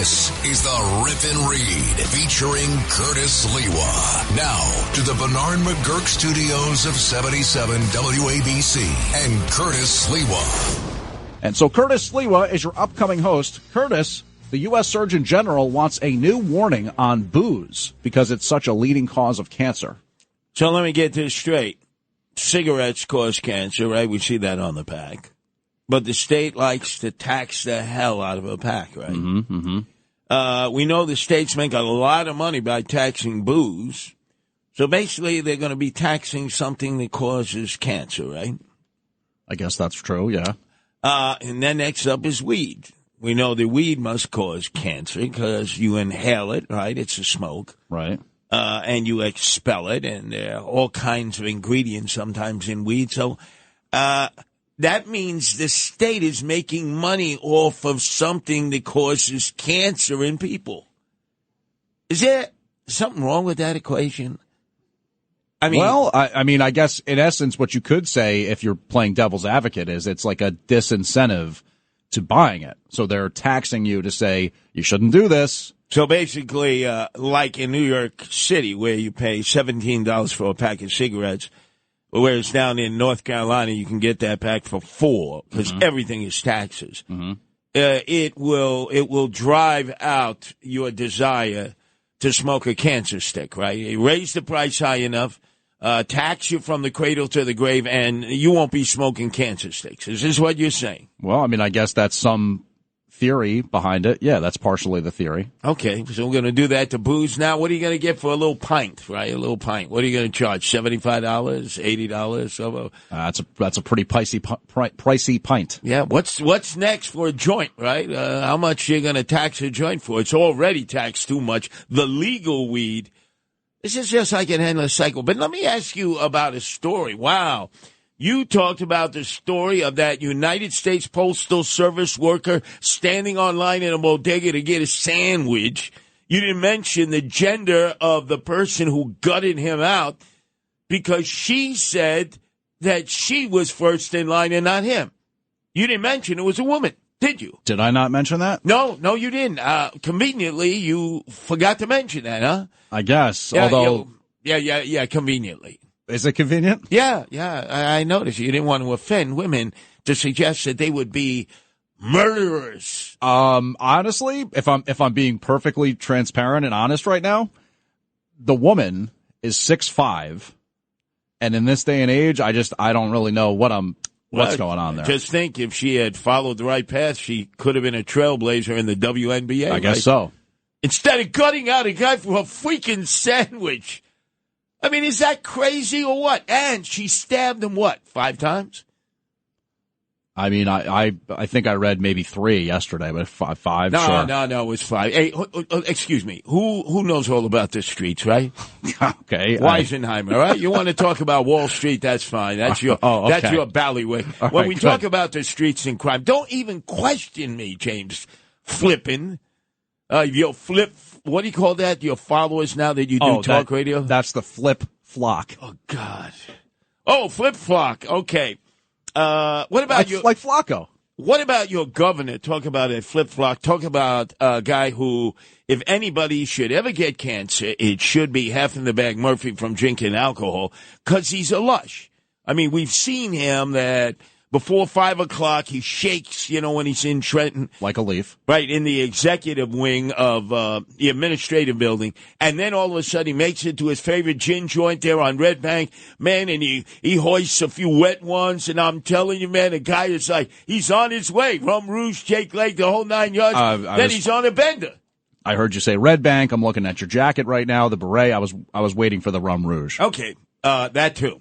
This is the Rip and Read featuring Curtis Sliwa. Now to the Bernard McGurk studios of 77 WABC and Curtis Sliwa. And so Curtis Sliwa is your upcoming host. Curtis, the U.S. Surgeon General wants a new warning on booze because it's such a leading cause of cancer. So let me get this straight. Cigarettes cause cancer, right? We see that on the pack. But the state likes to tax the hell out of a pack, right? We know the states make a lot of money by taxing booze. So basically, they're going to be taxing something that causes cancer, right? I guess that's true, yeah. And then next up is weed. We know the weed must cause cancer because you inhale it, right? It's a smoke. Right. And you expel it, and there are all kinds of ingredients sometimes in weed. So that means the state is making money off of something that causes cancer in people. Is there something wrong with that equation? I mean, well, I guess in essence, what you could say if you're playing devil's advocate is it's like a disincentive to buying it. So they're taxing you to say you shouldn't do this. So basically, like in New York City, where you pay $17 for a pack of cigarettes, whereas down in North Carolina, you can get that pack for $4 because everything is taxes. It will drive out your desire to smoke a cancer stick, right? You raise the price high enough, tax you from the cradle to the grave, and you won't be smoking cancer sticks. Is this what you're saying? Well, I mean, I guess that's some theory behind it. Yeah, that's partially the theory. Okay, so we're going to do that to booze. Now, what are you going to get for a little pint, right? A little pint. What are you going to charge? $75, $80? So, that's a pretty pricey pint. Yeah, what's next for a joint, right? How much are you going to tax a joint for? It's already taxed too much. The legal weed, this is just like an endless cycle. But let me ask you about a story. Wow. You talked about the story of that United States Postal Service worker standing online in a bodega to get a sandwich. You didn't mention the gender of the person who gutted him out because she said that she was first in line and not him. You didn't mention it was a woman, did you? Did I not mention that? No, you didn't. Conveniently, you forgot to mention that, huh? I guess, yeah, although... Yeah, conveniently. Is it convenient? Yeah. I noticed you didn't want to offend women to suggest that they would be murderers. Honestly, if I'm being perfectly transparent and honest right now, the woman is 6'5", and in this day and age, I don't really know what's going on there. Just think, if she had followed the right path, she could have been a trailblazer in the WNBA. I guess so. Instead of gutting out a guy for a freaking sandwich. I mean, is that crazy or what? And she stabbed him, 5 times? I mean, I think I read maybe 3 yesterday, but 5, no, sure. No, it was 5. Hey, excuse me. Who knows all about the streets, right? Okay. Weisenheimer, right? You want to talk about Wall Street, that's fine. That's your that's your ballywick. When we talk about the streets and crime, don't even question me, James Flippin'. Your flip, what do you call that? Your followers now that you do talk radio? That's the flip flock. Oh, God. Oh, flip flock. Okay. What about like Flacco? What about your governor? Talk about a flip flock. Talk about a guy who, if anybody should ever get cancer, it should be half in the bag Murphy from drinking alcohol, because he's a lush. I mean, we've seen him that before 5 o'clock, he shakes, when he's in Trenton. Like a leaf. Right, in the executive wing of the administrative building. And then all of a sudden he makes it to his favorite gin joint there on Red Bank. Man, and he hoists a few wet ones. And I'm telling you, man, the guy is like, he's on his way. Rum Rouge, Jake Lake, the whole 9 yards. He's on a bender. I heard you say Red Bank. I'm looking at your jacket right now, the beret. I was waiting for the Rum Rouge. Okay, that too.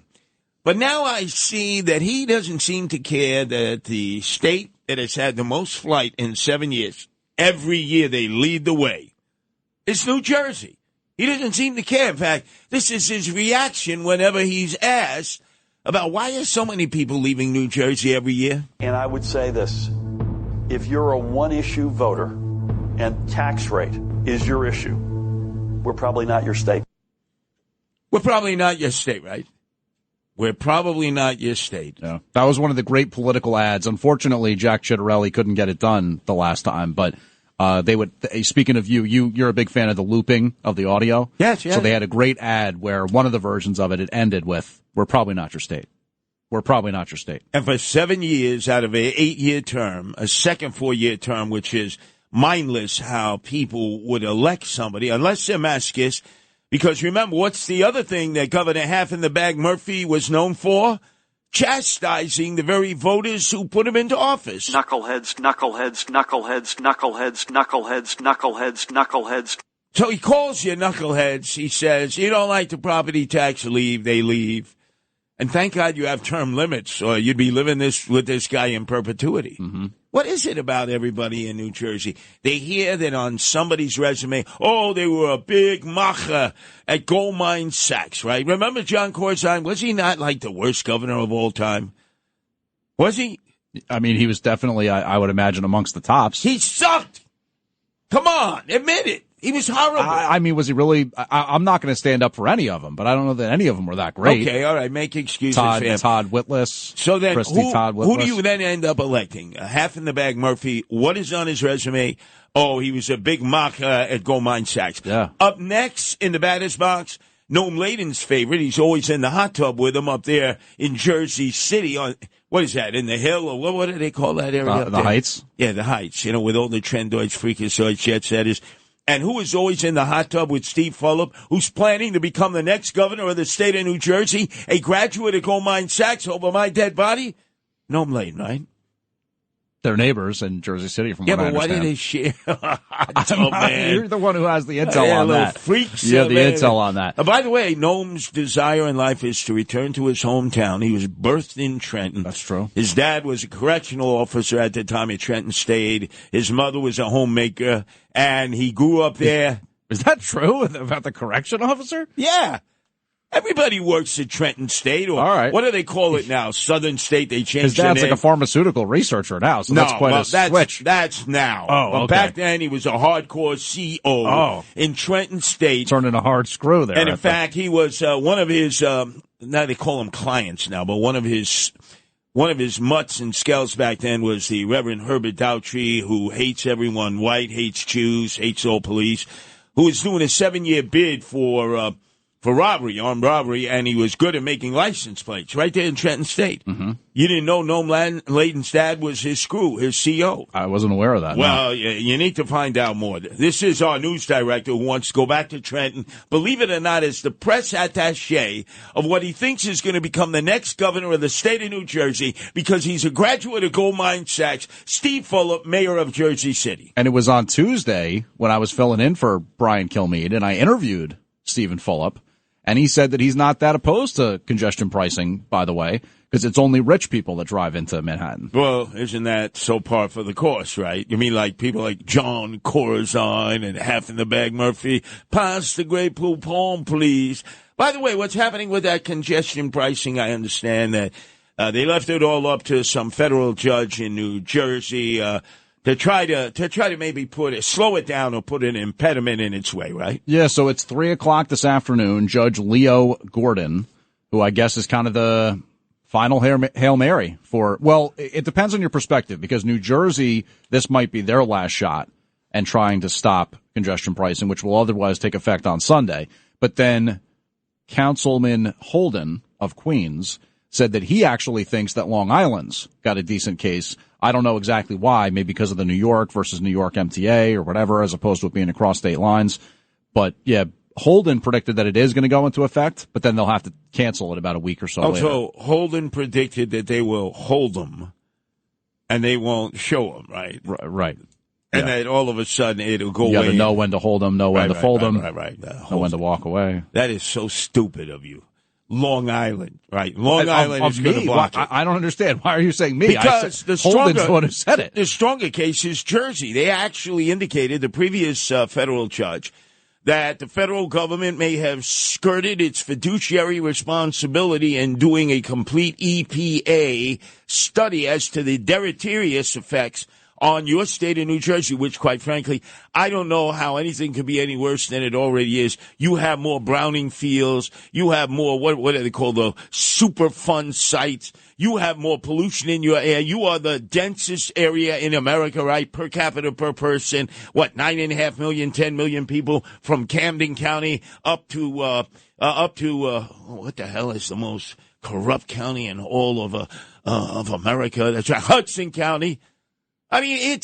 But now I see that he doesn't seem to care that the state that has had the most flight in 7 years, every year they lead the way, is New Jersey. He doesn't seem to care. In fact, this is his reaction whenever he's asked about why are so many people leaving New Jersey every year. And I would say this, if you're a one-issue voter and tax rate is your issue, we're probably not your state. We're probably not your state, right? We're probably not your state. Yeah. That was one of the great political ads. Unfortunately, Jack Ciattarelli couldn't get it done the last time, but Speaking of you're a big fan of the looping of the audio. Yes. So they had a great ad where one of the versions of it ended with, "We're probably not your state. We're probably not your state." And for 7 years out of an 8-year term, a second 4-year term, which is mindless how people would elect somebody, unless they're masochists. Because remember, what's the other thing that Governor Half-in-the-Bag Murphy was known for? Chastising the very voters who put him into office. Knuckleheads, knuckleheads, knuckleheads, knuckleheads, knuckleheads, knuckleheads, knuckleheads. So he calls you knuckleheads. He says, you don't like the property tax, leave. They leave. And thank God you have term limits, or you'd be living with this guy in perpetuity. Mm-hmm. What is it about everybody in New Jersey? They hear that on somebody's resume, they were a big macher at Goldmine Sachs, right? Remember John Corzine? Was he not like the worst governor of all time? Was he? I mean, he was definitely, I would imagine, amongst the tops. He sucked. Come on, admit it. He was horrible. I mean, was he really? I'm not going to stand up for any of them, but I don't know that any of them were that great. Okay, all right, make excuses Todd for him. Whitless. So then, Todd Whitless. Who do you then end up electing? Half-in-the-Bag Murphy. What is on his resume? Oh, he was a big mock at Goldmine Sachs. Yeah. Up next in the batter's box, Noam Layden's favorite. He's always in the hot tub with him up there in Jersey City on. What is that, in the Hill, or what do they call that area? The Heights? Yeah, the Heights, with all the trendoids, freakazoids, jet setters. And who is always in the hot tub with Steve Fulop, who's planning to become the next governor of the state of New Jersey, a graduate of Goldmine Sachs over my dead body? Noam Layden, right? They're neighbors in Jersey City, from what I understand. Yeah, but why did they share? Man. You're the one who has the intel on that. Freaks, you have the intel on that. By the way, Noam's desire in life is to return to his hometown. He was birthed in Trenton. That's true. His dad was a correctional officer at the time at Trenton State. His mother was a homemaker, and he grew up there. Is that true about the correction officer? Yeah. Everybody works at Trenton State, or all right. What do they call it now? Southern State, they changed his dad's like a pharmaceutical researcher now, so that's quite a switch. That's now. Oh, okay. Back then, he was a hardcore CO in Trenton State. Turning a hard screw there. And in fact, he was one of his, now they call him clients now, but one of his mutts and scales back then was the Reverend Herbert Daughtry, who hates everyone white, hates Jews, hates all police, who was doing a 7-year bid for robbery, armed robbery, and he was good at making license plates right there in Trenton State. Mm-hmm. You didn't know Noam Layden's dad was his screw, his CO. I wasn't aware of that. Well, no. You need to find out more. This is our news director who wants to go back to Trenton, believe it or not, as the press attaché of what he thinks is going to become the next governor of the state of New Jersey, because he's a graduate of Goldmine Sachs, Steve Fulop, mayor of Jersey City. And it was on Tuesday when I was filling in for Brian Kilmeade, and I interviewed Stephen Fulop. And he said that he's not that opposed to congestion pricing, by the way, because it's only rich people that drive into Manhattan. Well, isn't that so par for the course, right? You mean like people like John Corzine and Half-in-the-Bag Murphy? Pass the Grey Poupon, please. By the way, what's happening with that congestion pricing? I understand that they left it all up to some federal judge in New Jersey to try to maybe slow it down or put an impediment in its way, right? Yeah, so it's 3:00 this afternoon. Judge Leo Gordon, who I guess is kind of the final Hail Mary for, well, it depends on your perspective, because New Jersey, this might be their last shot and trying to stop congestion pricing, which will otherwise take effect on Sunday. But then Councilman Holden of Queens said that he actually thinks that Long Island's got a decent case. I don't know exactly why, maybe because of the New York versus New York MTA or whatever, as opposed to it being across state lines. But yeah, Holden predicted that it is going to go into effect, but then they'll have to cancel it about a week or so later. So Holden predicted that they will hold them and they won't show them, right? Right. And that all of a sudden it'll go away. You got to know when to hold them, know when to fold them, Right. know when to walk away. That is so stupid of you. Long Island, right? Long Island is going to block it. I don't understand. Why are you saying me? Because Holden's the one who said it. The stronger case is Jersey. They actually indicated, the previous federal judge, that the federal government may have skirted its fiduciary responsibility in doing a complete EPA study as to the deleterious effects on your state of New Jersey, which, quite frankly, I don't know how anything could be any worse than it already is. You have more Browning fields. You have more, what do they call the super fun sites? You have more pollution in your air. You are the densest area in America, right? Per capita per person. 9.5 million, 10 million people from Camden County up to what the hell is the most corrupt county in all of America? That's right, Hudson County. I mean,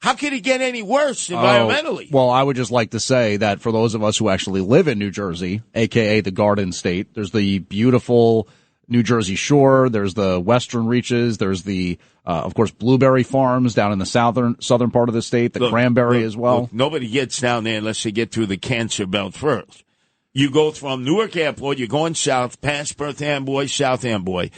how could it get any worse environmentally? Well, I would just like to say that for those of us who actually live in New Jersey, a.k.a. the Garden State, there's the beautiful New Jersey Shore, there's the Western Reaches, there's the, of course, blueberry farms down in the southern part of the state, the cranberry as well. Look, nobody gets down there unless they get through the Cancer Belt first. You go from Newark Airport, you're going south, past Perth Amboy, South Amboy.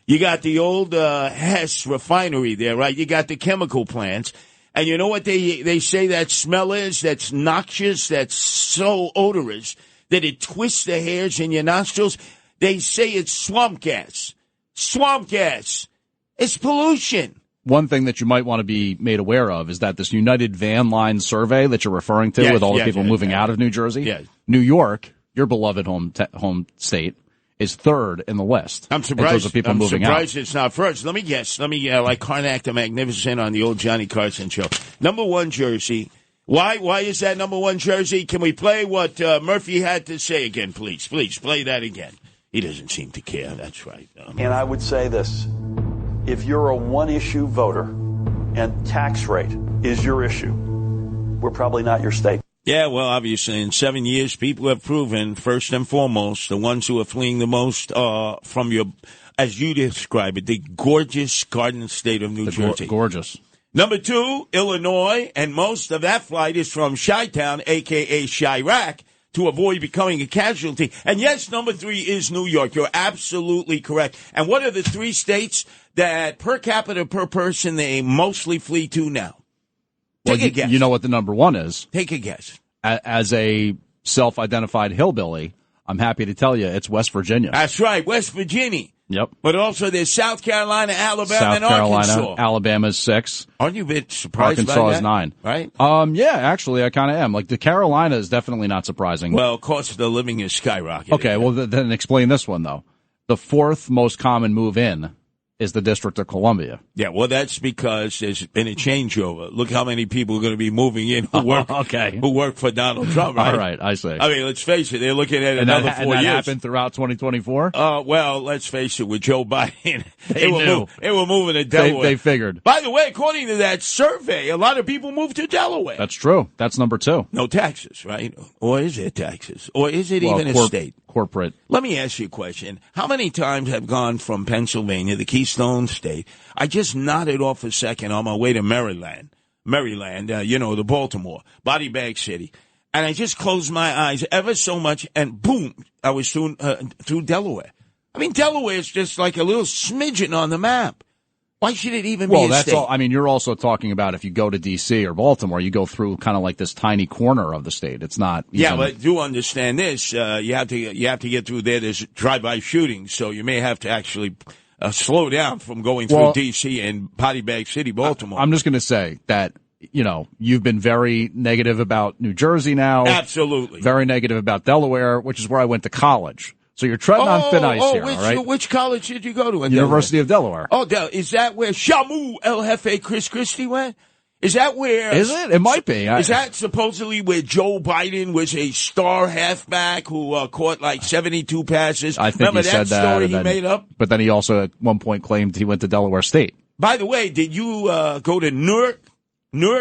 You got the old Hess refinery there, right? You got the chemical plants. And you know what they say that smell is? That's noxious, that's so odorous that it twists the hairs in your nostrils. They say it's swamp gas. Swamp gas. It's pollution. One thing that you might want to be made aware of is that this United Van Line survey that you're referring to with all the people moving out of New Jersey, New York, your beloved home state, is third in the list. I'm surprised. Of people moving out. It's not first. Let me guess. Like Karnak the Magnificent on the old Johnny Carson show. Number one, Jersey. Why is that number one, Jersey? Can we play what Murphy had to say again, please? Please, play that again. He doesn't seem to care. That's right. And I would say this. If you're a one-issue voter and tax rate is your issue, we're probably not your state. Yeah, well, obviously, in 7 years, people have proven, first and foremost, the ones who are fleeing the most from your, as you describe it, the gorgeous Garden State of New Jersey. Gorgeous. Number two, Illinois, and most of that flight is from Chi-Town, a.k.a. Chirac, to avoid becoming a casualty. And yes, number three is New York. You're absolutely correct. And what are the three states that per capita per person they mostly flee to now? Take a guess. You know what the number one is. Take a guess. As a self-identified hillbilly, I'm happy to tell you it's West Virginia. That's right, West Virginia. Yep. But also there's South Carolina, Alabama, South and Carolina, Arkansas. Alabama's 6. Aren't you a bit surprised Arkansas by that? is 9. Right? Yeah, actually, I kind of am. Like, the Carolina is definitely not surprising. Well, cost of the living is skyrocketing. Okay, well, then explain this one, though. The fourth most common move-in is the District of Columbia. Yeah, well, that's because there's been a changeover. Look how many people are going to be moving in who work for Donald Trump, right? All right, I see. I mean, let's face it, they're looking at another 4 years. And that happened throughout 2024? Well, let's face it, with Joe Biden, they were moving to Delaware. They figured. By the way, according to that survey, a lot of people moved to Delaware. That's true. That's number 2. No taxes, right? Or is it taxes? Or is it even a state? Corporate. Let me ask you a question. How many times have gone from Pennsylvania, the Keystone State? I just nodded off a second on my way to Maryland, the Baltimore, body bag city. And I just closed my eyes ever so much, and boom, I was through Delaware. I mean, Delaware is just like a little smidgen on the map. Why should it even be a that's state? all. I mean, you're also talking about if you go to D.C. or Baltimore, you go through kind of like this tiny corner of the state. It's not. Yeah, but do understand this. You have to get through there. There's drive-by shootings, so you may have to actually slow down from going through D.C. and Potty Bag City, Baltimore. I'm just going to say that, you've been very negative about New Jersey now. Absolutely. Very negative about Delaware, which is where I went to college. So you're treading on thin ice here, all right? Which college did you go to? University of Delaware. Oh, is that where Shamu El Jefe Chris Christie went? Is that where? Is it? It might be. Is that supposedly where Joe Biden was a star halfback who caught like 72 passes? I think Remember he said that story he made up? But then he also at one point claimed he went to Delaware State. By the way, did you go to Newark,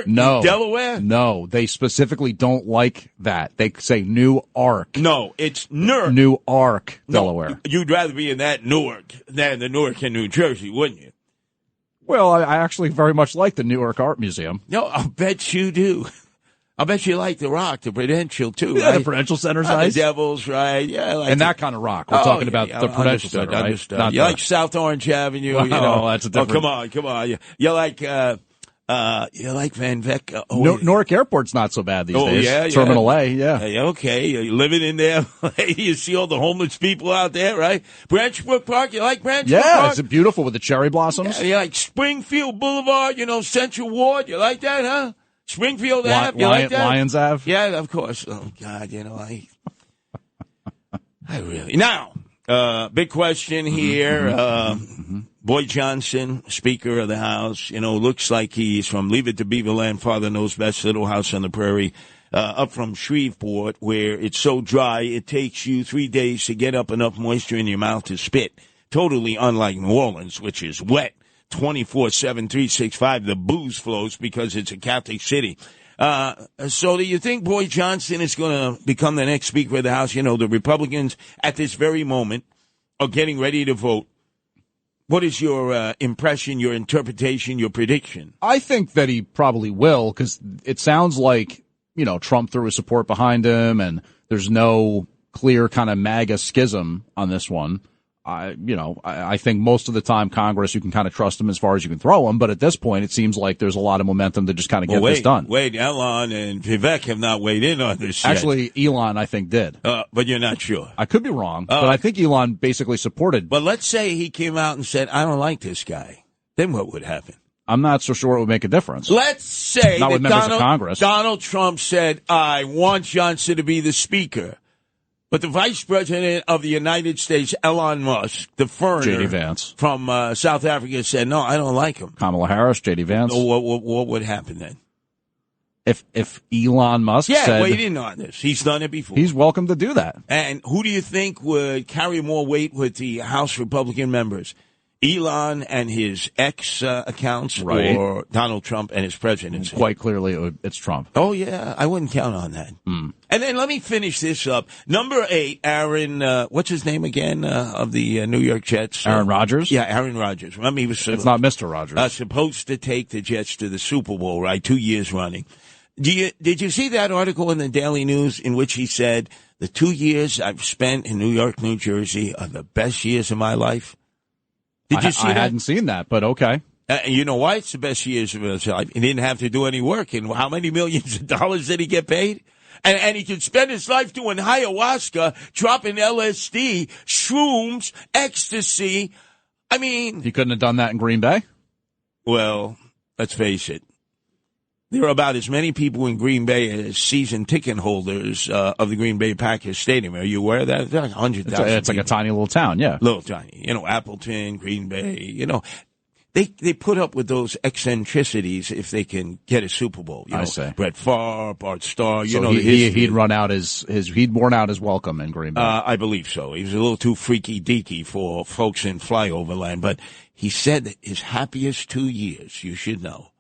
no, Delaware? No, they specifically don't like that. They say Newark. No, it's Newark. Newark, Delaware. You'd rather be in that Newark than the Newark in New Jersey, wouldn't you? Well, I actually very much like the Newark Art Museum. No, I'll bet you do. I bet you like the Rock, the Prudential, too, yeah, right? The Prudential Center's nice. The Devils, right? Yeah, and that kind of rock. We're talking about the Prudential Center, right? You like South Orange Avenue. Well, that's a different... Oh, come on. You like You like Van Veck? Newark Airport's not so bad these days. Yeah, Terminal A, yeah. Okay, you're living in there. You see all the homeless people out there, right? Branchbrook Park, you like Branchbrook Park? Yeah, it's beautiful with the cherry blossoms. Yeah, you like Springfield Boulevard, Central Ward, you like that, huh? Springfield Ave, you like that? Lions Ave? Yeah, of course. Oh, God, I really... Now, big question here. Boyd Johnson, Speaker of the House, looks like he's from Leave It to Beaverland, Father Knows Best, Little House on the Prairie, up from Shreveport, where it's so dry it takes you 3 days to get up enough moisture in your mouth to spit. Totally unlike New Orleans, which is wet 24/7, 365. The booze flows because it's a Catholic city. So do you think Boyd Johnson is going to become the next Speaker of the House? The Republicans at this very moment are getting ready to vote. What is your impression, your interpretation, your prediction? I think that he probably will, because it sounds like, Trump threw his support behind him, and there's no clear kind of MAGA schism on this one. I think most of the time Congress, you can kind of trust them as far as you can throw them, but at this point it seems like there's a lot of momentum to just kind of get this done. Wait, Elon and Vivek have not weighed in on this yet. Actually, Elon, I think, did. But you're not sure. I could be wrong, but I think Elon basically supported. But let's say he came out and said, I don't like this guy. Then what would happen? I'm not so sure it would make a difference. Let's say not with members of Congress. Donald Trump said, I want Johnson to be the Speaker. But the Vice President of the United States, Elon Musk, the foreigner J.D. Vance from South Africa, said, no, I don't like him. Kamala Harris, J.D. Vance. What would happen then? If Elon Musk said... weighed in on this. He's done it before. He's welcome to do that. And who do you think would carry more weight with the House Republican members? Elon and his accounts, right, or Donald Trump and his presidency? Quite clearly, it's Trump. Oh, yeah. I wouldn't count on that. And then let me finish this up. Number 8, Aaron, what's his name again, of the New York Jets? Aaron Rodgers? Yeah, Aaron Rodgers. Remember, he was... It's not Mr. Rodgers. Supposed to take the Jets to the Super Bowl, right? 2 years running. Did you see that article in the Daily News in which he said, the 2 years I've spent in New York, New Jersey are the best years of my life? Did you see that? I hadn't seen that, but okay. You know why it's the best years of his life? He didn't have to do any work. And how many millions of dollars did he get paid? And he could spend his life doing ayahuasca, dropping LSD, shrooms, ecstasy. I mean... He couldn't have done that in Green Bay? Well, let's face it. There are about as many people in Green Bay as season ticket holders of the Green Bay Packers Stadium. Are you aware of that? There's like 100,000 It's like a tiny little town, yeah. Little tiny. Appleton, Green Bay, They put up with those eccentricities if they can get a Super Bowl. I say. Brett Favre, Bart Starr, he'd run out he'd worn out his welcome in Green Bay. I believe so. He was a little too freaky deaky for folks in flyover land, but he said that his happiest 2 years, you should know,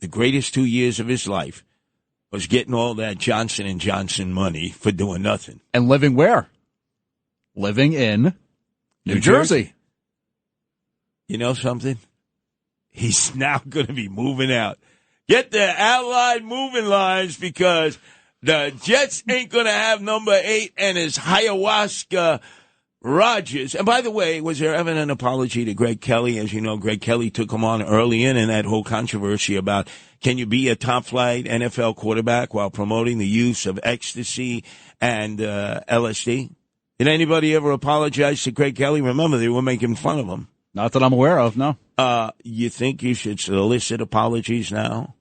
the greatest 2 years of his life was getting all that Johnson & Johnson money for doing nothing. And living where? Living in New Jersey. You know something? He's now going to be moving out. Get the Allied moving lines because the Jets ain't going to have number 8 and his ayahuasca Rodgers. And by the way, was there ever an apology to Greg Kelly? As you know, Greg Kelly took him on early in that whole controversy about can you be a top-flight NFL quarterback while promoting the use of ecstasy and LSD? Did anybody ever apologize to Greg Kelly? Remember, they were making fun of him. Not that I'm aware of, no. You think you should solicit apologies now?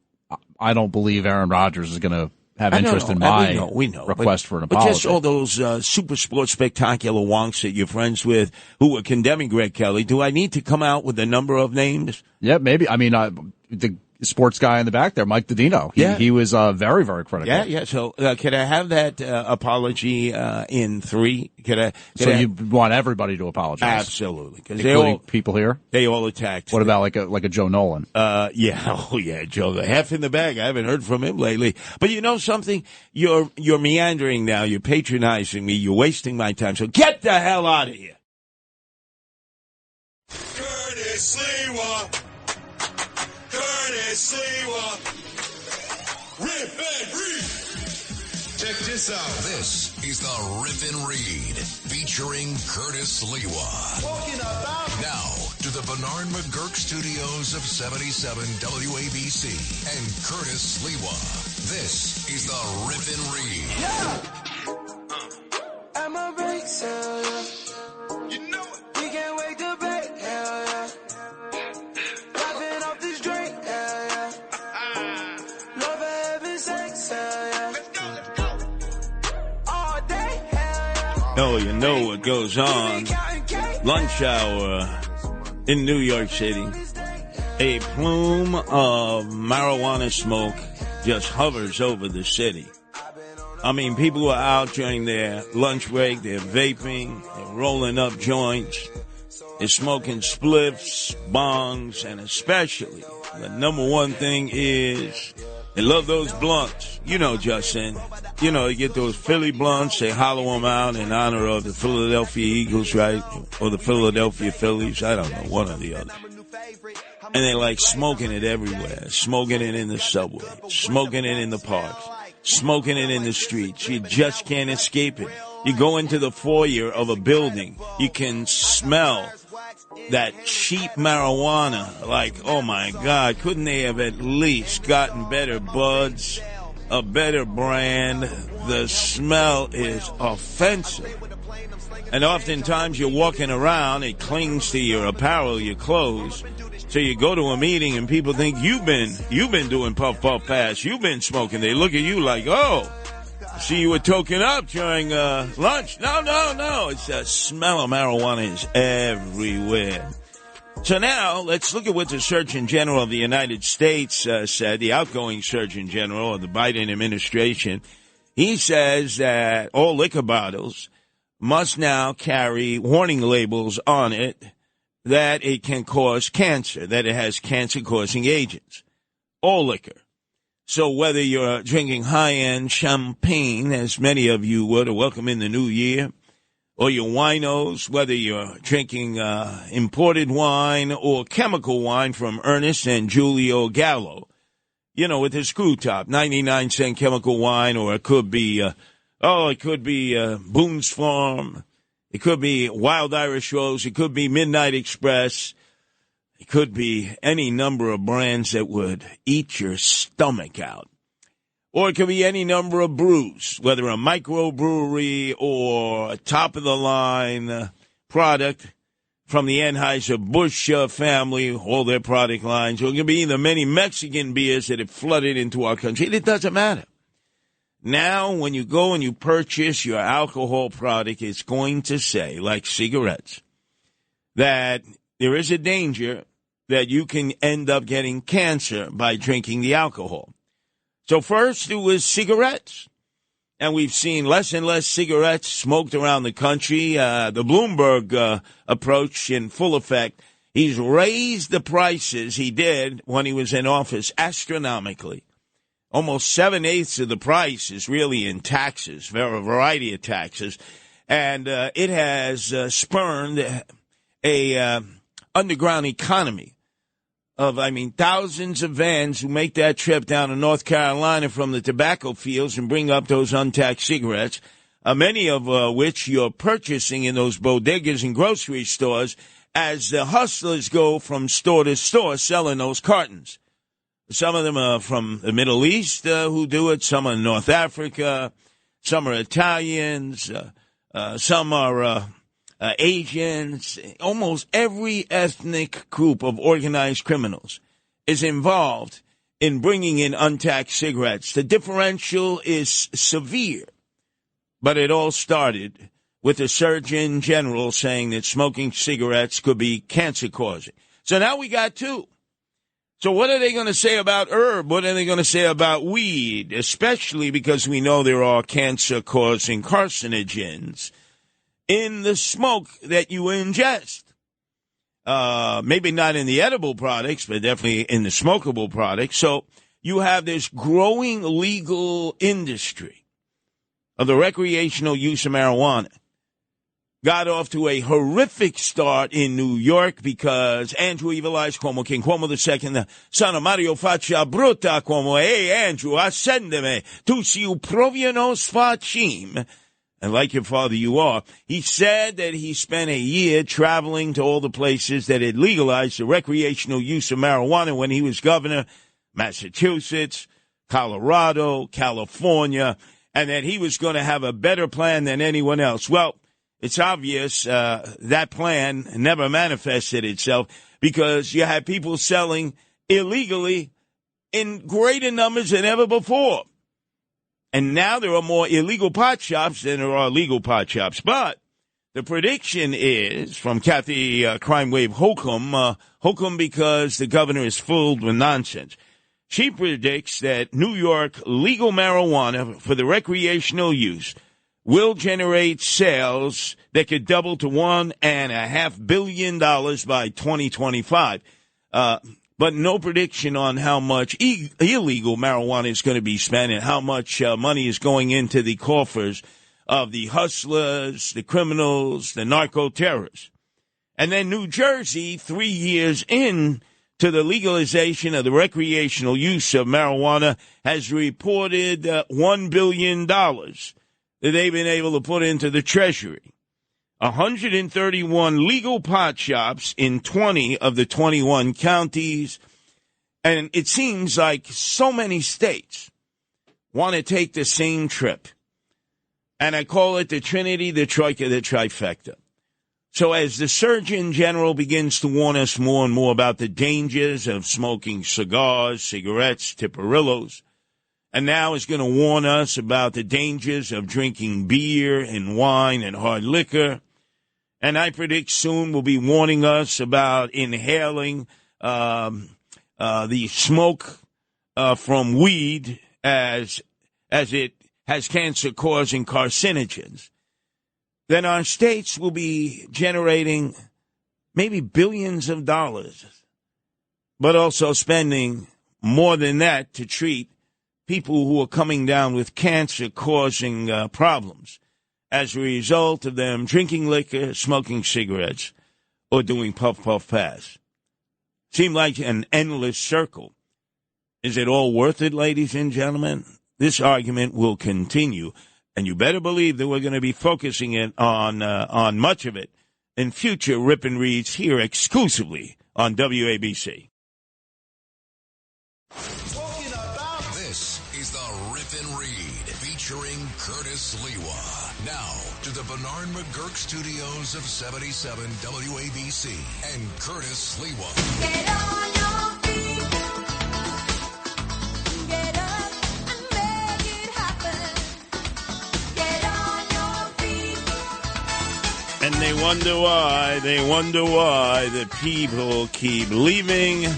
I don't believe Aaron Rodgers is going to have interest in my request for an apology. But just all those super sports spectacular wonks that you're friends with who were condemning Greg Kelly, do I need to come out with a number of names? Yeah, maybe. I mean, the sports guy in the back there, Mike Didino, he was very, very critical. Yeah. So could I have that apology in 3? You want everybody to apologize? Absolutely, including people here. They all attacked. What about like a Joe Nolan? Joe, half in the bag. I haven't heard from him lately. But you know something? You're meandering now. You're patronizing me. You're wasting my time. So get the hell out of here. Curtis Sliwa. Curtis Sliwa. Rip and read. Check this out. This is the Rip and Read featuring Curtis Sliwa. Now to the Bernard McGurk studios of 77 WABC and Curtis Sliwa. This is the Rip and Read. I'm a break, so You know it. we can't wait to break, hell yeah. Popping off this drink, hell yeah. Love for heaven's sake, hell yeah. Let's go. All day, hell yeah. Oh, you know what goes on. Counting cake, Lunch hour in New York City. A plume of marijuana smoke just hovers over the city. I mean, people are out during their lunch break. They're vaping. They're rolling up joints. They're smoking spliffs, bongs, and especially the number one thing is they love those blunts. You know, Justin. You know, you get those Philly blunts. They hollow them out in honor of the Philadelphia Eagles, right? Or the Philadelphia Phillies. I don't know, one or the other. And they like smoking it everywhere. Smoking it in the subway. Smoking it in the parks. Smoking it in the streets. You just can't escape it. You go into the foyer of a building. You can smell that cheap marijuana. Like, oh my God, couldn't they have at least gotten better buds, a better brand? The smell is offensive. And oftentimes you're walking around, it clings to your apparel, your clothes. So you go to a meeting and people think you've been doing puff puff pass. You've been smoking. They look at you like, oh, see you were toking up during lunch. No. It's the smell of marijuana is everywhere. So now let's look at what the Surgeon General of the United States said, the outgoing Surgeon General of the Biden administration. He says that all liquor bottles must now carry warning labels on it that it can cause cancer, that it has cancer-causing agents. All liquor. So whether you're drinking high-end champagne, as many of you would, or welcome in the new year, or your winos, whether you're drinking imported wine or chemical wine from Ernest and Giulio Gallo, you know, with the screw top, 99-cent chemical wine, or it could be, Boone's Farm. It could be Wild Irish Rose. It could be Midnight Express. It could be any number of brands that would eat your stomach out. Or it could be any number of brews, whether a microbrewery or a top-of-the-line product from the Anheuser-Busch family, all their product lines. Or it could be the many Mexican beers that have flooded into our country. It doesn't matter. Now, when you go and you purchase your alcohol product, it's going to say, like cigarettes, that there is a danger that you can end up getting cancer by drinking the alcohol. So first it was cigarettes, and we've seen less and less cigarettes smoked around the country. The Bloomberg approach in full effect. He's raised the prices he did when he was in office astronomically. Almost 7/8 of the price is really in taxes, a variety of taxes. And it has spurned a underground economy of, thousands of vans who make that trip down to North Carolina from the tobacco fields and bring up those untaxed cigarettes, many of which you're purchasing in those bodegas and grocery stores as the hustlers go from store to store selling those cartons. Some of them are from the Middle East who do it. Some are North Africa. Some are Italians. Some are Asians. Almost every ethnic group of organized criminals is involved in bringing in untaxed cigarettes. The differential is severe, but it all started with the Surgeon General saying that smoking cigarettes could be cancer-causing. So now we got two. So what are they going to say about herb? What are they going to say about weed? Especially because we know there are cancer-causing carcinogens in the smoke that you ingest. Maybe not in the edible products, but definitely in the smokable products. So you have this growing legal industry of the recreational use of marijuana got off to a horrific start in New York because Andrew Evil Eyes Cuomo, King Cuomo II, the son of Mario Faccia Brutta Cuomo, hey, Andrew, ascendeme, tu si proviano sfacim. And like your father, you are. He said that he spent a year traveling to all the places that had legalized the recreational use of marijuana when he was governor, Massachusetts, Colorado, California, and that he was going to have a better plan than anyone else. Well, it's obvious that plan never manifested itself because you had people selling illegally in greater numbers than ever before. And now there are more illegal pot shops than there are legal pot shops. But the prediction is from Kathy Crime Wave Holcomb because the governor is filled with nonsense. She predicts that New York legal marijuana for the recreational use will generate sales that could double to $1.5 billion by 2025. But no prediction on how much illegal marijuana is going to be spent and how much money is going into the coffers of the hustlers, the criminals, the narco-terrorists. And then New Jersey, 3 years in to the legalization of the recreational use of marijuana, has reported $1 billion that they've been able to put into the Treasury. 131 legal pot shops in 20 of the 21 counties. And it seems like so many states want to take the same trip. And I call it the Trinity, the Troika, the Trifecta. So as the Surgeon General begins to warn us more and more about the dangers of smoking cigars, cigarettes, Tiparillos, and now is going to warn us about the dangers of drinking beer and wine and hard liquor, and I predict soon will be warning us about inhaling the smoke from weed as it has cancer-causing carcinogens, then our states will be generating maybe billions of dollars, but also spending more than that to treat people who are coming down with cancer-causing problems as a result of them drinking liquor, smoking cigarettes, or doing puff-puff-pass. Seems like an endless circle. Is it all worth it, ladies and gentlemen? This argument will continue. And you better believe that we're going to be focusing it on much of it in future Rip and Reads here exclusively on WABC. This is the Rip and Read featuring Curtis Sliwa. Now to the Bernard McGurk studios of 77 WABC and Curtis Sliwa. Get on your feet. Get up and make it happen. Get on your feet. And they wonder why the people keep leaving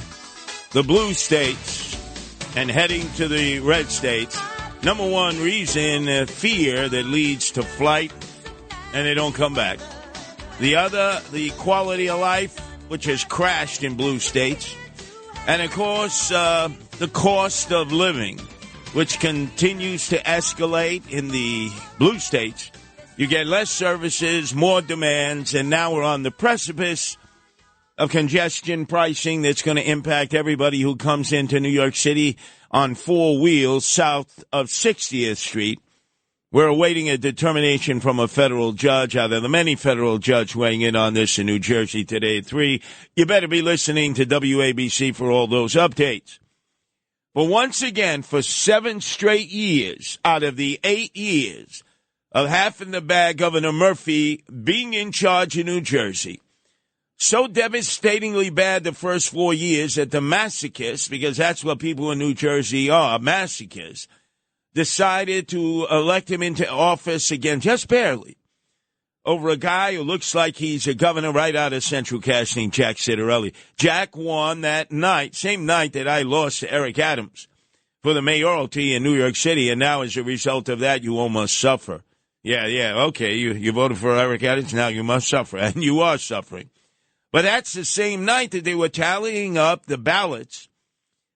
the blue states and heading to the red states. Number one reason, fear that leads to flight, and they don't come back. The other, the quality of life, which has crashed in blue states. And, of course, the cost of living, which continues to escalate in the blue states. You get less services, more demands, and now we're on the precipice of congestion pricing that's going to impact everybody who comes into New York City on four wheels south of 60th Street. We're awaiting a determination from a federal judge, out of the many federal judges weighing in on this in New Jersey today at 3. You better be listening to WABC for all those updates. But once again, for 7 straight years out of the 8 years of half in the bag Governor Murphy being in charge in New Jersey, so devastatingly bad the first 4 years that the masochists, because that's what people in New Jersey are, masochists, decided to elect him into office again, just barely, over a guy who looks like he's a governor right out of Central Casting, Jack Citarelli. Jack won that night, same night that I lost to Eric Adams for the mayoralty in New York City, and now as a result of that, you almost suffer. Yeah, okay, you voted for Eric Adams, now you must suffer, and you are suffering. But that's the same night that they were tallying up the ballots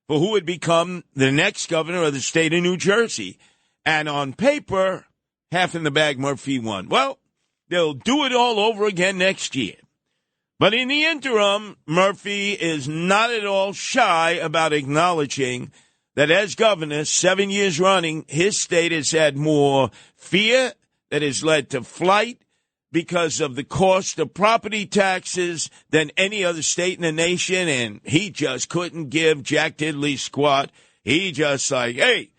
for who would become the next governor of the state of New Jersey. And on paper, half in the bag, Murphy won. Well, They'll do it all over again next year. But in the interim, Murphy is not at all shy about acknowledging that as governor, 7 years running, his state has had more fear that has led to flight because of the cost of property taxes than any other state in the nation. And he just couldn't give Jack Diddley squat. He just like, hey,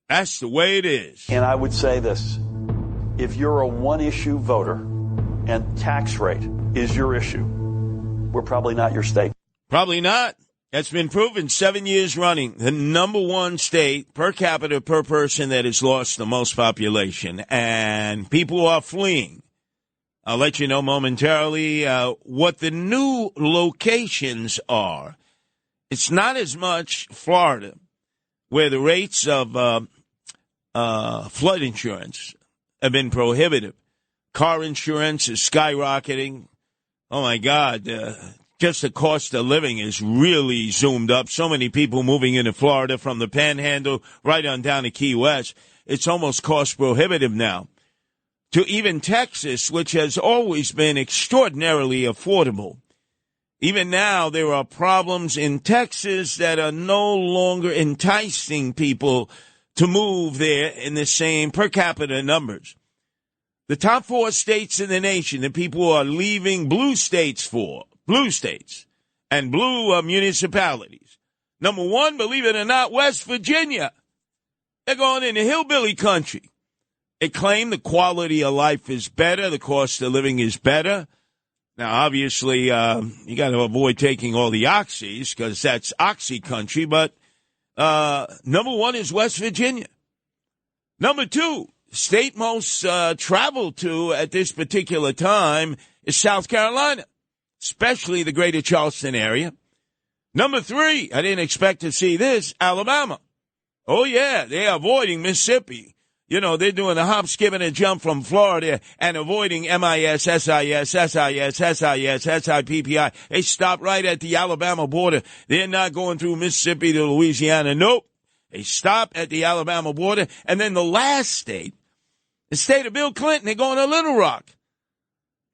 that's the way it is. And I would say this. If you're a one-issue voter and tax rate is your issue, we're probably not your state. Probably not. That's been proven 7 years running. The number one state per capita per person that has lost the most population. And people are fleeing. I'll let you know momentarily what the new locations are. It's not as much Florida, where the rates of flood insurance have been prohibitive. Car insurance is skyrocketing. Oh, my God. Just the cost of living is really zoomed up. So many people moving into Florida from the Panhandle right on down to Key West. It's almost cost prohibitive now. To even Texas, which has always been extraordinarily affordable. Even now, there are problems in Texas that are no longer enticing people to move there in the same per capita numbers. The top 4 states in the nation that people are leaving blue states for, blue states and blue municipalities. Number 1, believe it or not, West Virginia. They're going into hillbilly country. They claim the quality of life is better, the cost of living is better. Now, obviously, you got to avoid taking all the oxys because that's oxy country, but number 1 is West Virginia. Number 2, state most traveled to at this particular time is South Carolina, especially the greater Charleston area. Number 3, I didn't expect to see this, Alabama. Oh, yeah, they're avoiding Mississippi. You know, they're doing a hop, skip, and a jump from Florida and avoiding MIS, SIS, SIS, SIS, SIPPI. They stop right at the Alabama border. They're not going through Mississippi to Louisiana. Nope. They stop at the Alabama border. And then the last state, the state of Bill Clinton, they're going to Little Rock.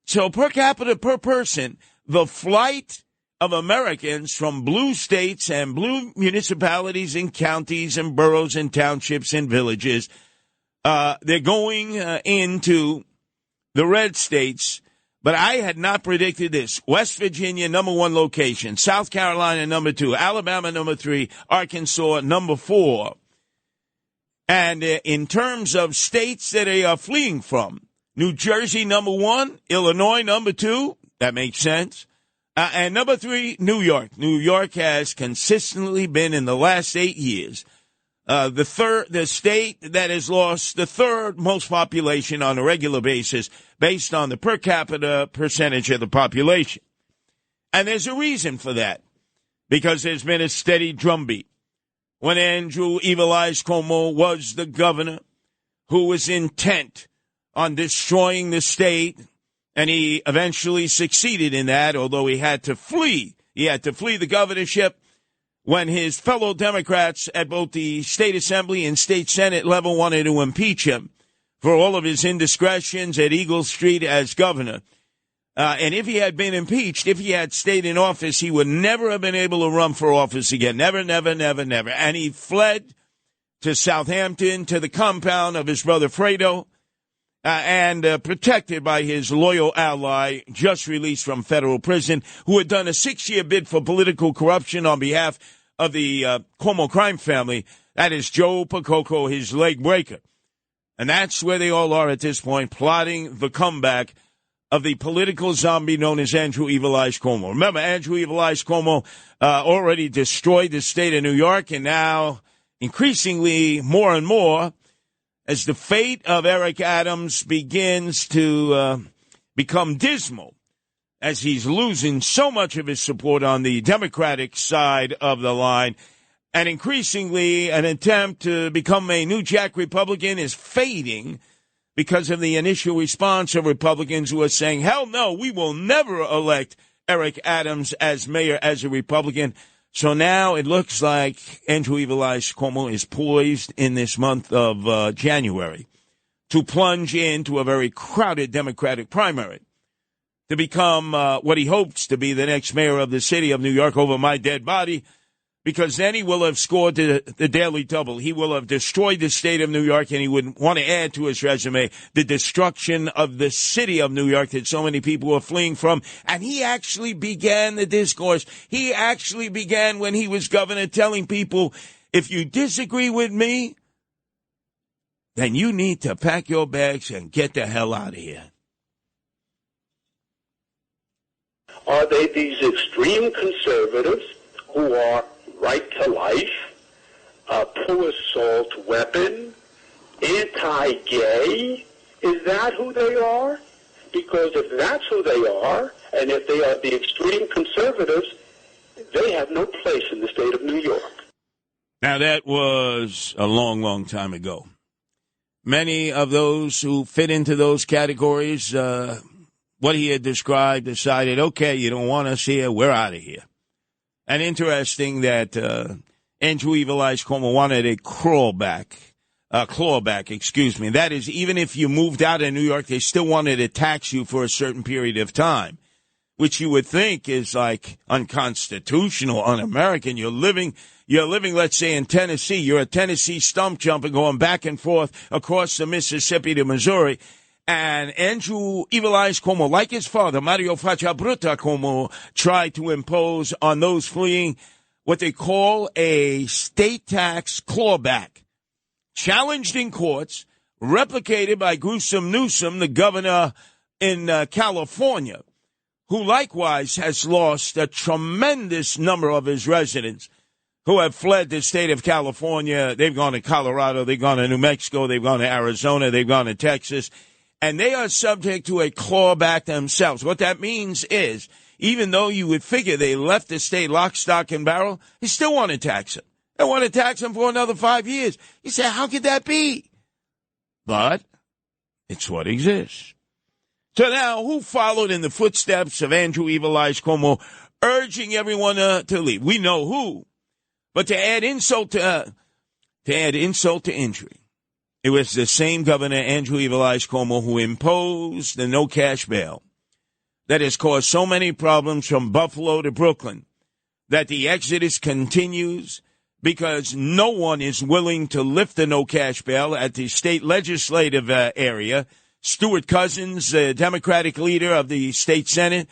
So per capita, per person, the flight of Americans from blue states and blue municipalities and counties and boroughs and townships and villages, they're going into the red states. But I had not predicted this. West Virginia, number 1 location. South Carolina, number 2. Alabama, number 3. Arkansas, number 4. And in terms of states that they are fleeing from, New Jersey, number 1. Illinois, number 2. That makes sense. And number 3, New York. New York has consistently been in the last 8 years the state that has lost the 3rd most population on a regular basis based on the per capita percentage of the population. And there's a reason for that, because there's been a steady drumbeat. When Andrew Evil Eyes Cuomo was the governor who was intent on destroying the state, and he eventually succeeded in that, although he had to flee. He had to flee the governorship when his fellow Democrats at both the state assembly and state senate level wanted to impeach him for all of his indiscretions at Eagle Street as governor. And if he had been impeached, if he had stayed in office, he would never have been able to run for office again. Never, never, never, never. And he fled to Southampton, to the compound of his brother Fredo, and protected by his loyal ally, just released from federal prison, who had done a 6-year bid for political corruption on behalf of the Cuomo crime family. That is Joe Percoco, his leg breaker. And that's where they all are at this point, plotting the comeback of the political zombie known as Andrew Evil Eyes Cuomo. Remember, Andrew Evil Eyes Cuomo already destroyed the state of New York, and now increasingly more and more, as the fate of Eric Adams begins to become dismal, as he's losing so much of his support on the Democratic side of the line, and increasingly an attempt to become a New Jack Republican is fading because of the initial response of Republicans who are saying, hell no, we will never elect Eric Adams as mayor as a Republican. So now it looks like Andrew Evil Eyes Cuomo is poised in this month of January to plunge into a very crowded Democratic primary to become what he hopes to be the next mayor of the city of New York over my dead body, because then he will have scored the daily double. He will have destroyed the state of New York, and he would want to add to his resume the destruction of the city of New York that so many people are fleeing from. And he actually began the discourse. He actually began when he was governor telling people, if you disagree with me, then you need to pack your bags and get the hell out of here. Are they these extreme conservatives who are right to life, pro-assault weapon, anti-gay? Is that who they are? Because if that's who they are, and if they are the extreme conservatives, they have no place in the state of New York. Now, that was a long, long time ago. Many of those who fit into those categories, what he had described, decided, okay, you don't want us here, we're out of here. And interesting that Andrew Evil Eyes Cuomo wanted a clawback. That is, even if you moved out of New York, they still wanted to tax you for a certain period of time, which you would think is like unconstitutional, un-American. You're living, let's say, in Tennessee. You're a Tennessee stump jumper going back and forth across the Mississippi to Missouri. And Andrew Evil Eyes Cuomo, like his father, Mario Faccia Brutta Cuomo, tried to impose on those fleeing what they call a state tax clawback. Challenged in courts, replicated by Gruesome Newsom, the governor in California, who likewise has lost a tremendous number of his residents who have fled the state of California. They've gone to Colorado, they've gone to New Mexico, they've gone to Arizona, they've gone to Texas. And they are subject to a clawback themselves. What that means is, even though you would figure they left the state lock, stock, and barrel, they still want to tax them. They want to tax them for another 5 years. You say, how could that be? But it's what exists. So now, who followed in the footsteps of Andrew Evil Eyes Cuomo, urging everyone to leave? We know who. But to add insult to injury, it was the same governor, Andrew Evil Eyes Cuomo, who imposed the no-cash bail that has caused so many problems from Buffalo to Brooklyn that the exodus continues because no one is willing to lift the no-cash bail at the state legislative area. Stuart Cousins, the Democratic leader of the state Senate,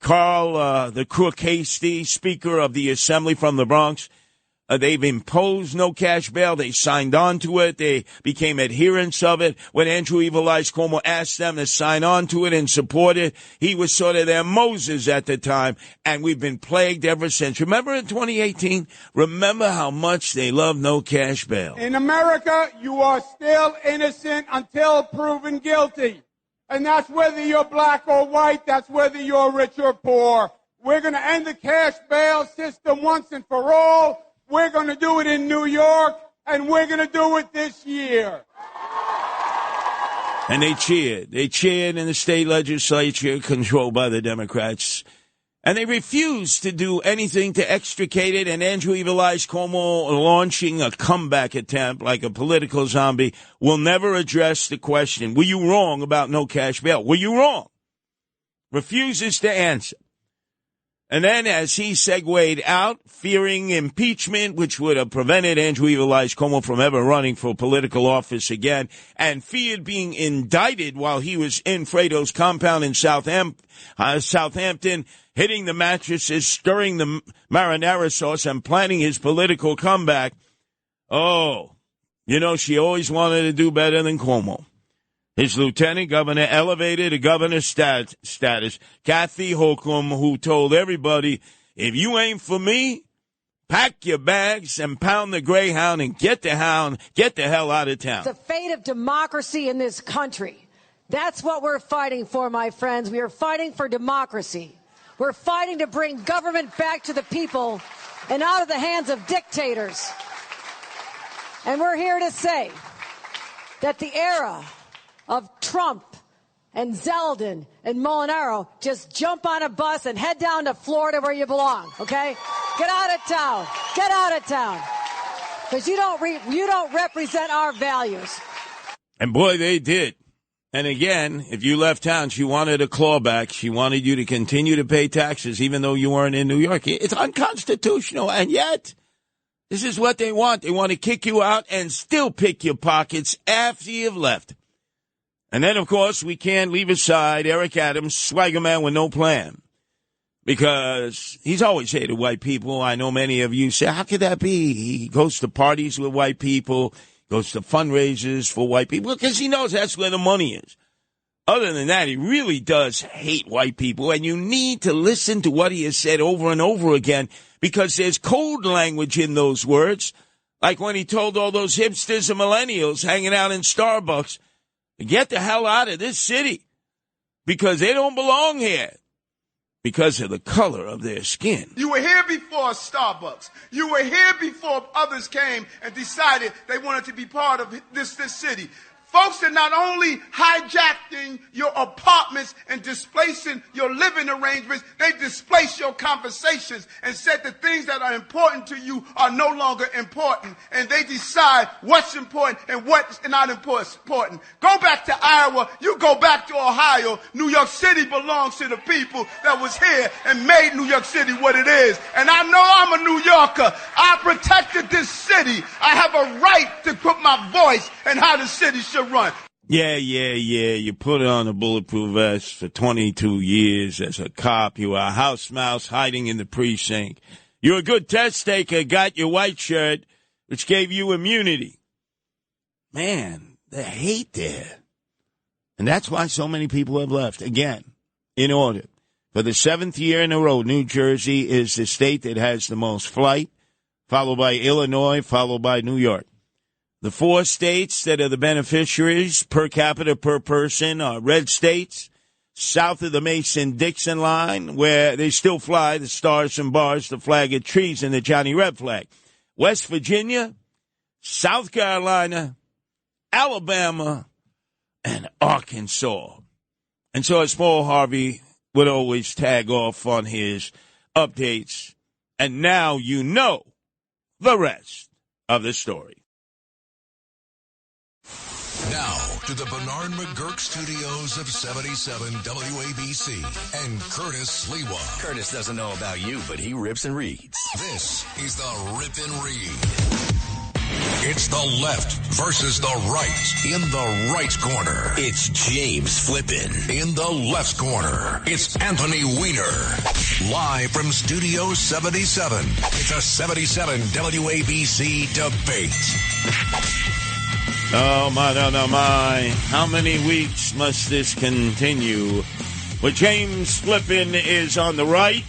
Carl the Crook Hasty, Speaker of the Assembly from the Bronx, they've imposed no cash bail. They signed on to it. They became adherents of it. When Andrew Evil Eyes Cuomo asked them to sign on to it and support it, he was sort of their Moses at the time, and we've been plagued ever since. Remember in 2018? Remember how much they love no cash bail. In America, you are still innocent until proven guilty. And that's whether you're black or white. That's whether you're rich or poor. We're going to end the cash bail system once and for all. We're going to do it in New York, and we're going to do it this year. And they cheered. They cheered in the state legislature controlled by the Democrats. And they refused to do anything to extricate it. And Andrew Evil Eyes Cuomo, launching a comeback attempt like a political zombie, will never address the question, were you wrong about no cash bail? Were you wrong? Refuses to answer. And then as he segued out, fearing impeachment, which would have prevented Andrew Evil Eyes Cuomo from ever running for political office again, and feared being indicted while he was in Fredo's compound in Southampton, hitting the mattresses, stirring the marinara sauce, and planning his political comeback. Oh, you know, she always wanted to do better than Cuomo. His lieutenant governor elevated to governor status, Kathy Hochul, who told everybody, if you ain't for me, pack your bags and pound the Greyhound and get the hell out of town. The fate of democracy in this country. That's what we're fighting for, my friends. We are fighting for democracy. We're fighting to bring government back to the people and out of the hands of dictators. And we're here to say that the era of Trump and Zeldin and Molinaro, just jump on a bus and head down to Florida where you belong, okay? Get out of town. Get out of town. Because you don't represent our values. And boy, they did. And again, if you left town, she wanted a clawback. She wanted you to continue to pay taxes even though you weren't in New York. It's unconstitutional. And yet, this is what they want. They want to kick you out and still pick your pockets after you've left. And then, of course, we can't leave aside Eric Adams, swagger man with no plan. Because he's always hated white people. I know many of you say, how could that be? He goes to parties with white people, goes to fundraisers for white people, because he knows that's where the money is. Other than that, he really does hate white people, and you need to listen to what he has said over and over again, because there's code language in those words, like when he told all those hipsters and millennials hanging out in Starbucks, get the hell out of this city, because they don't belong here. Because of the color of their skin. You were here before Starbucks. You were here before others came and decided they wanted to be part of this city. Folks are not only hijacking your apartments and displacing your living arrangements, they displace your conversations and said the things that are important to you are no longer important. And they decide what's important and what's not important. Go back to Iowa. You go back to Ohio. New York City belongs to the people that was here and made New York City what it is. And I know I'm a New Yorker. I protected this city. I have a right to put my voice in how the city should run. Yeah. You put on a bulletproof vest for 22 years as a cop. You were a house mouse hiding in the precinct. You're a good test taker, got your white shirt, which gave you immunity. Man, the hate there. And that's why so many people have left. Again, in order. For the 7th year in a row, New Jersey is the state that has the most flight, followed by Illinois, followed by New York. The 4 states that are the beneficiaries per capita per person are red states, south of the Mason-Dixon line, where they still fly the stars and bars, the flag of trees, and the Johnny Red flag. West Virginia, South Carolina, Alabama, and Arkansas. And so as Paul Harvey would always tag off on his updates, and now you know the rest of the story. Now to the Bernard McGurk studios of 77 WABC and Curtis Sliwa. Curtis doesn't know about you, but he rips and reads. This is the Rip and Read. It's the left versus the right. In the right corner, It's James Flippin. in the left corner, it's Anthony Weiner. Live from Studio 77, it's a 77 WABC debate. Oh, my. How many weeks must this continue? But James Flippin is on the right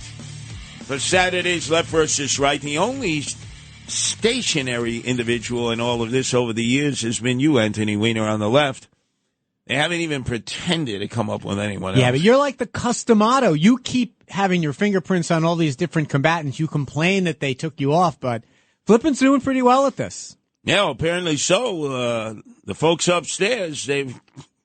for Saturday's Left versus Right. The only stationary individual in all of this over the years has been you, Anthony Weiner, on the left. They haven't even pretended to come up with anyone else. Yeah, but you're like the customato. You keep having your fingerprints on all these different combatants. You complain that they took you off, but Flippin's doing pretty well at this. Yeah, apparently so. The folks upstairs, they've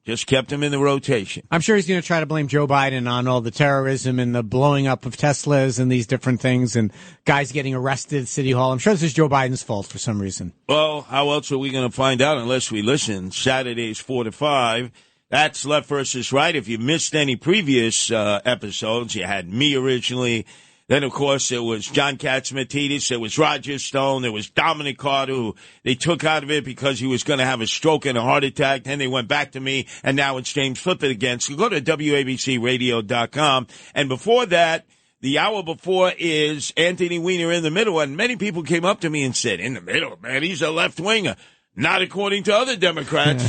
just kept him in the rotation. I'm sure he's going to try to blame Joe Biden on all the terrorism and the blowing up of Teslas and these different things and guys getting arrested at City Hall. I'm sure this is Joe Biden's fault for some reason. Well, how else are we going to find out unless we listen? Saturdays 4 to 5. That's Left versus Right. If you missed any previous episodes, you had me originally. Then, of course, there was John Katsimatidis, there was Roger Stone, there was Dominic Carter, who they took out of it because he was going to have a stroke and a heart attack. Then they went back to me, and now it's James Flippin again. So go to WABCRadio.com. And before that, the hour before is Anthony Weiner in the middle. And many people came up to me and said, in the middle, man, he's a left-winger. Not according to other Democrats.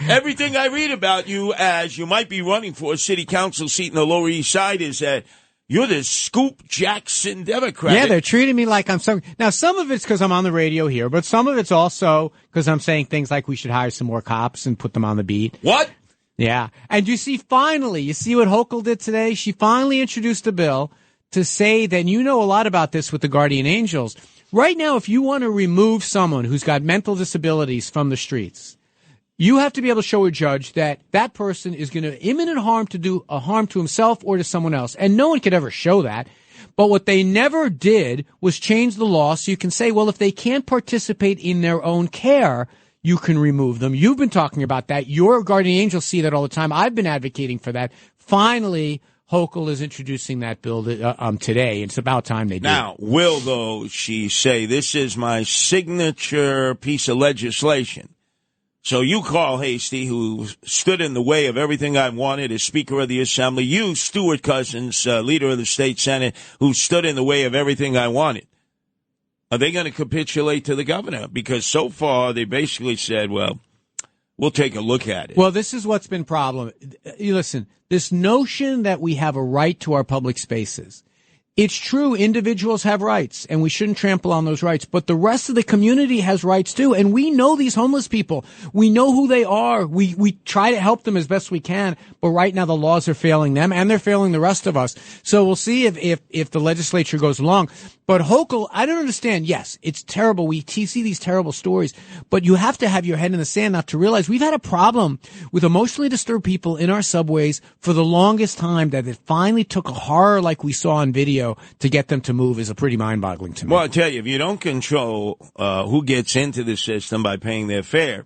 Everything I read about you as you might be running for a city council seat in the Lower East Side is that you're the Scoop Jackson Democrat. Yeah, they're treating me like I'm some. Now, some of it's because I'm on the radio here, but some of it's also because I'm saying things like we should hire some more cops and put them on the beat. What? Yeah. And you see what Hochul did today? She finally introduced a bill to say that you know a lot about this with the guardian angels. Right now, if you want to remove someone who's got mental disabilities from the streets, you have to be able to show a judge that that person is going to imminent harm to do a harm to himself or to someone else. And no one could ever show that. But what they never did was change the law so you can say, well, if they can't participate in their own care, you can remove them. You've been talking about that. Your guardian angels see that all the time. I've been advocating for that. Finally, Hochul is introducing that bill today. It's about time they do. Now, will, though, she say, this is my signature piece of legislation. So you, Carl Hastie, who stood in the way of everything I wanted as Speaker of the Assembly, you, Stuart Cousins, Leader of the State Senate, who stood in the way of everything I wanted, are they going to capitulate to the governor? Because so far they basically said, well, we'll take a look at it. Well, this is what's been problem. Listen, this notion that we have a right to our public spaces. It's true, individuals have rights, and we shouldn't trample on those rights. But the rest of the community has rights, too. And we know these homeless people. We know who they are. We try to help them as best we can. But right now, the laws are failing them, and they're failing the rest of us. So we'll see if the legislature goes along. But Hochul, I don't understand. Yes, it's terrible. We see these terrible stories. But you have to have your head in the sand not to realize we've had a problem with emotionally disturbed people in our subways for the longest time, that it finally took a horror like we saw on video to get them to move is a pretty mind-boggling to me. Well, I tell you, if you don't control who gets into the system by paying their fare,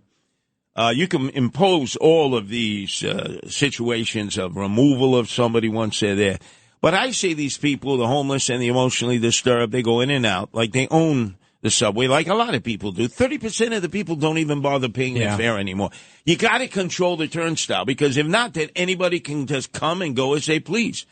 you can impose all of these situations of removal of somebody once they're there. But I say these people, the homeless and the emotionally disturbed, they go in and out like they own the subway, like a lot of people do. 30% of the people don't even bother paying their fare anymore. You got to control the turnstile, because if not, then anybody can just come and go as they please.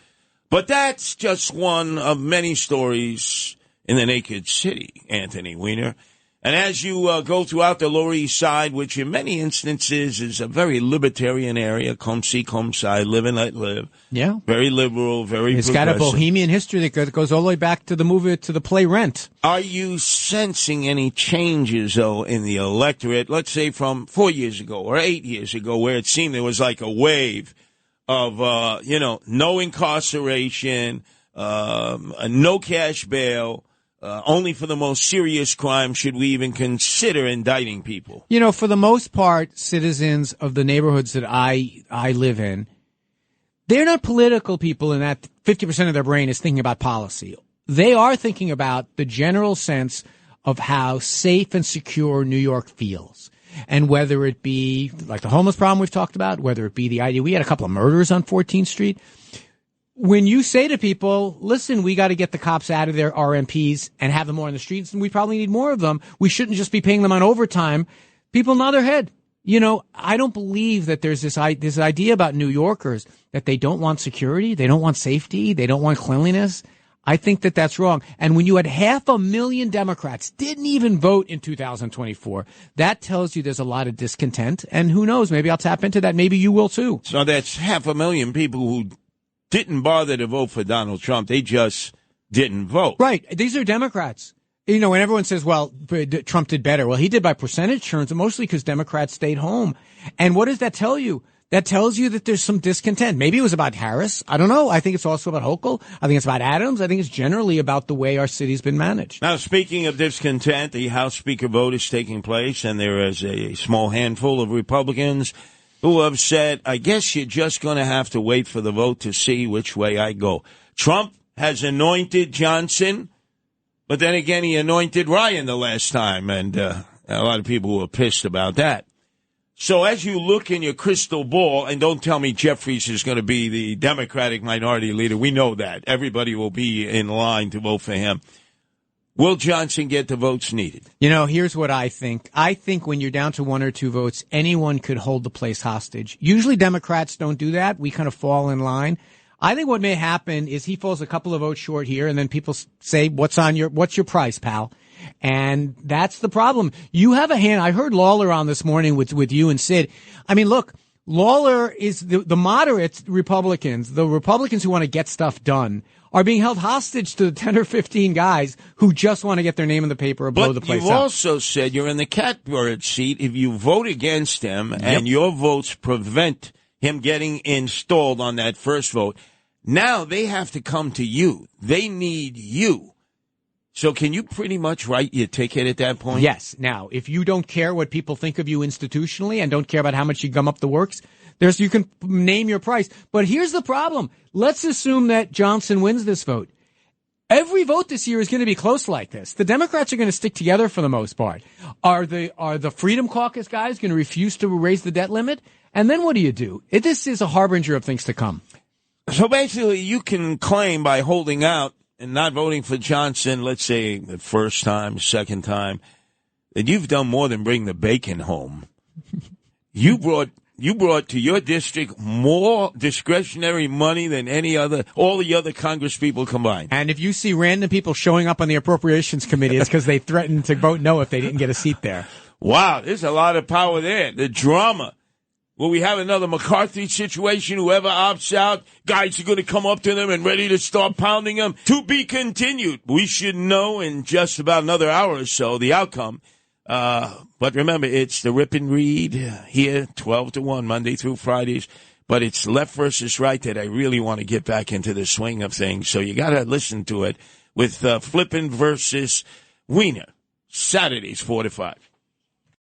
But that's just one of many stories in the naked city, Anthony Weiner. And as you go throughout the Lower East Side, which in many instances is a very libertarian area, come see, come side, live and let live. Yeah. Very liberal, very It's progressive. got a bohemian history that goes all the way back to the movie, to the play Rent. Are you sensing any changes, though, in the electorate, let's say from 4 years ago or 8 years ago, where it seemed there was like a wave of, no incarceration, no cash bail, only for the most serious crime should we even consider indicting people? You know, for the most part, citizens of the neighborhoods that I live in, they're not political people in that 50% of their brain is thinking about policy. They are thinking about the general sense of how safe and secure New York feels. And whether it be like the homeless problem we've talked about, whether it be the idea, we had a couple of murders on 14th Street. When you say to people, listen, we got to get the cops out of their RMPs and have them more on the streets, and we probably need more of them. We shouldn't just be paying them on overtime. People nod their head. You know, I don't believe that there's this idea about New Yorkers that they don't want security, they don't want safety, they don't want cleanliness. I think that that's wrong. And when you had 500,000 Democrats didn't even vote in 2024, that tells you there's a lot of discontent. And who knows, maybe I'll tap into that. Maybe you will too. So that's 500,000 people who didn't bother to vote for Donald Trump. They just didn't vote. Right. These are Democrats. You know, when everyone says, well, Trump did better. Well, he did by percentage terms, mostly because Democrats stayed home. And what does that tell you? That tells you that there's some discontent. Maybe it was about Harris. I don't know. I think it's also about Hochul. I think it's about Adams. I think it's generally about the way our city's been managed. Now, speaking of discontent, the House Speaker vote is taking place, and there is a small handful of Republicans who have said, I guess you're just going to have to wait for the vote to see which way I go. Trump has anointed Johnson, but then again, he anointed Ryan the last time, and a lot of people were pissed about that. So as you look in your crystal ball, and don't tell me Jeffries is going to be the Democratic minority leader. We know that. Everybody will be in line to vote for him. Will Johnson get the votes needed? You know, here's what I think. I think when you're down to 1 or 2 votes, anyone could hold the place hostage. Usually Democrats don't do that. We kind of fall in line. I think what may happen is he falls a couple of votes short here, and then people say, what's your price, pal? And that's the problem. You have a hand. I heard Lawler on this morning with you and Sid. I mean, look, Lawler is the moderate Republicans, the Republicans who want to get stuff done, are being held hostage to the 10 or 15 guys who just want to get their name in the paper or blow the place up. But you also said you're in the catbird seat if you vote against him and your votes prevent him getting installed on that first vote. Now they have to come to you. They need you. So can you pretty much write your ticket at that point? Yes. Now, if you don't care what people think of you institutionally and don't care about how much you gum up the works, you can name your price. But here's the problem. Let's assume that Johnson wins this vote. Every vote this year is going to be close like this. The Democrats are going to stick together for the most part. Are the Freedom Caucus guys going to refuse to raise the debt limit? And then what do? This is a harbinger of things to come. So basically, you can claim by holding out and not voting for Johnson, let's say the first time, second time, that you've done more than bring the bacon home. You brought to your district more discretionary money than all the other Congress people combined. And if you see random people showing up on the Appropriations Committee, it's because they threatened to vote no if they didn't get a seat there. Wow, there's a lot of power there. The drama. Will we have another McCarthy situation? Whoever opts out, guys are going to come up to them and ready to start pounding them. To be continued. We should know in just about another hour or so the outcome. But remember, it's the Rip and Read here, 12 to 1, Monday through Fridays. But it's left versus right that I really want to get back into the swing of things. So you got to listen to it with Flippin' versus Wiener, Saturdays 4 to 5.